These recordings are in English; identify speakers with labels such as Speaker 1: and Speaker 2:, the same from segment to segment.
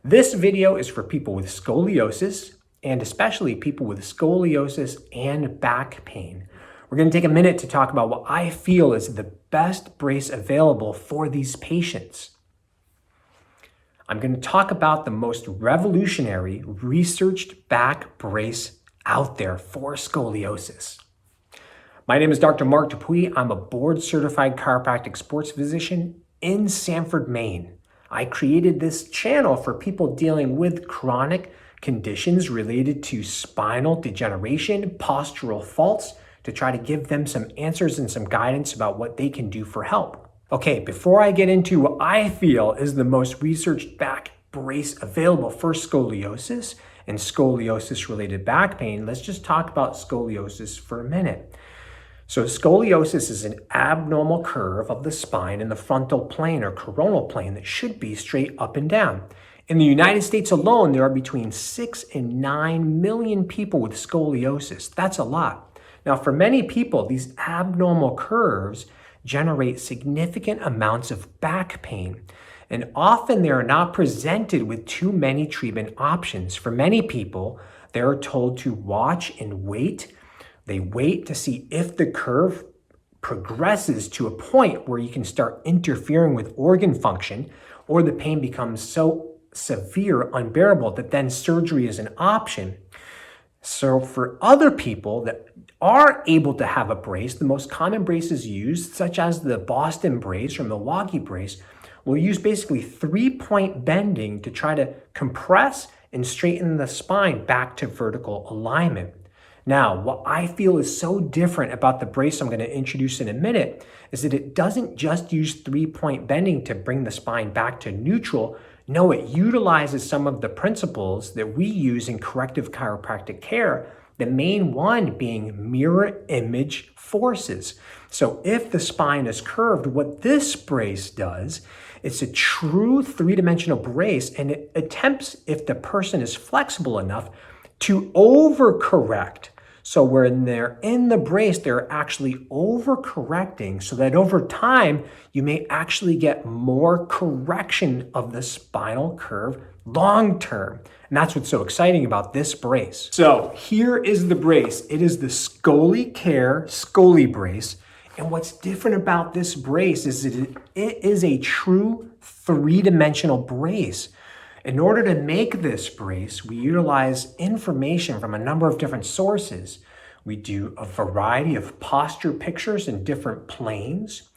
Speaker 1: This video is for people with scoliosis and especially people with scoliosis and back pain. We're going to take a minute to talk about what I feel is the best brace available for these patients. I'm going to talk about the most revolutionary researched back brace out there for scoliosis. My name is Dr. Marc Dupuis. I'm a board-certified chiropractic sports physician in Sanford, Maine. I created this channel for people dealing with chronic conditions related to spinal degeneration, postural faults, to try to give them some answers and some guidance about what they can do for help. Okay, before I get into what I feel is the most researched back brace available for scoliosis and scoliosis-related back pain, let's just talk about scoliosis for a minute. So scoliosis is an abnormal curve of the spine in the frontal plane or coronal plane that should be straight up and down. In the United States alone, there are between 6 and 9 million people with scoliosis. That's a lot. Now, for many people, these abnormal curves generate significant amounts of back pain. And often they are not presented with too many treatment options. For many people, they are told to watch and wait. They wait to see if the curve progresses to a point where you can start interfering with organ function, or the pain becomes so severe, unbearable, that then surgery is an option. So for other people that are able to have a brace, the most common braces used, such as the Boston brace or Milwaukee brace, will use basically 3-point bending to try to compress and straighten the spine back to vertical alignment. Now, what I feel is so different about the brace I'm going to introduce in a minute is that it doesn't just use 3-point bending to bring the spine back to neutral. No, it utilizes some of the principles that we use in corrective chiropractic care, the main one being mirror image forces. So if the spine is curved, what this brace does, it's a true 3-dimensional brace, and it attempts, if the person is flexible enough, to overcorrect. So when they're in the brace, they're actually overcorrecting so that over time, you may actually get more correction of the spinal curve long term. And that's what's so exciting about this brace. So here is the brace. It is the ScoliCare Scoli brace. And what's different about this brace is that it is a true 3-dimensional brace. In order to make this brace, we utilize information from a number of different sources. We do a variety of posture pictures in different planes.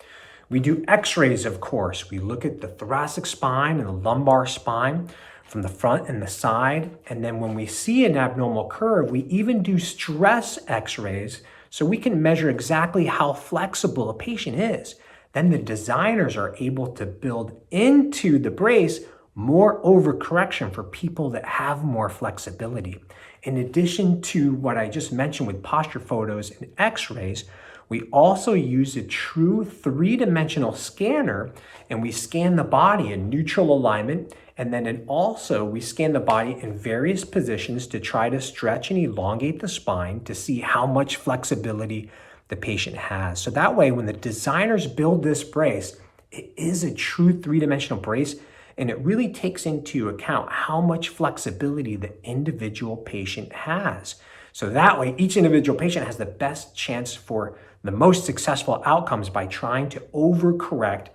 Speaker 1: We do x-rays, of course. We look at the thoracic spine and the lumbar spine from the front and the side. And then when we see an abnormal curve, we even do stress x-rays so we can measure exactly how flexible a patient is. Then the designers are able to build into the brace more overcorrection for people that have more flexibility. In addition to what I just mentioned with posture photos and x-rays, we also use a true 3-dimensional scanner, and we scan the body in neutral alignment, and then also we scan the body in various positions to try to stretch and elongate the spine to see how much flexibility the patient has. So that way, when the designers build this brace, it is a true 3-dimensional brace, and it really takes into account how much flexibility the individual patient has. So that way, each individual patient has the best chance for the most successful outcomes by trying to overcorrect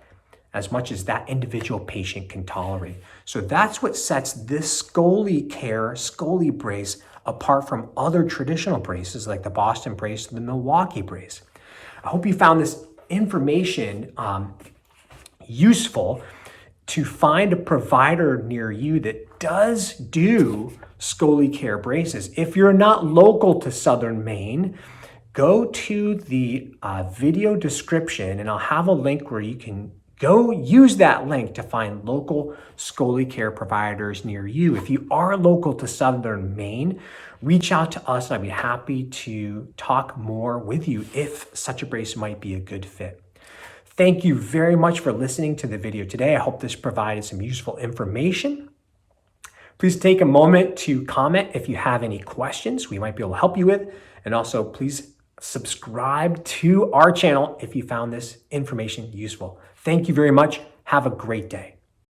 Speaker 1: as much as that individual patient can tolerate. So that's what sets this ScoliCare Scoli brace apart from other traditional braces like the Boston brace and the Milwaukee brace. I hope you found this information useful. To find a provider near you that does do ScoliCare braces. If you're not local to Southern Maine, go to the video description and I'll have a link where you can go use that link to find local ScoliCare providers near you. If you are local to Southern Maine, reach out to us and I'd be happy to talk more with you if such a brace might be a good fit. Thank you very much for listening to the video today. I hope this provided some useful information. Please take a moment to comment if you have any questions we might be able to help you with. And also please subscribe to our channel if you found this information useful. Thank you very much. Have a great day.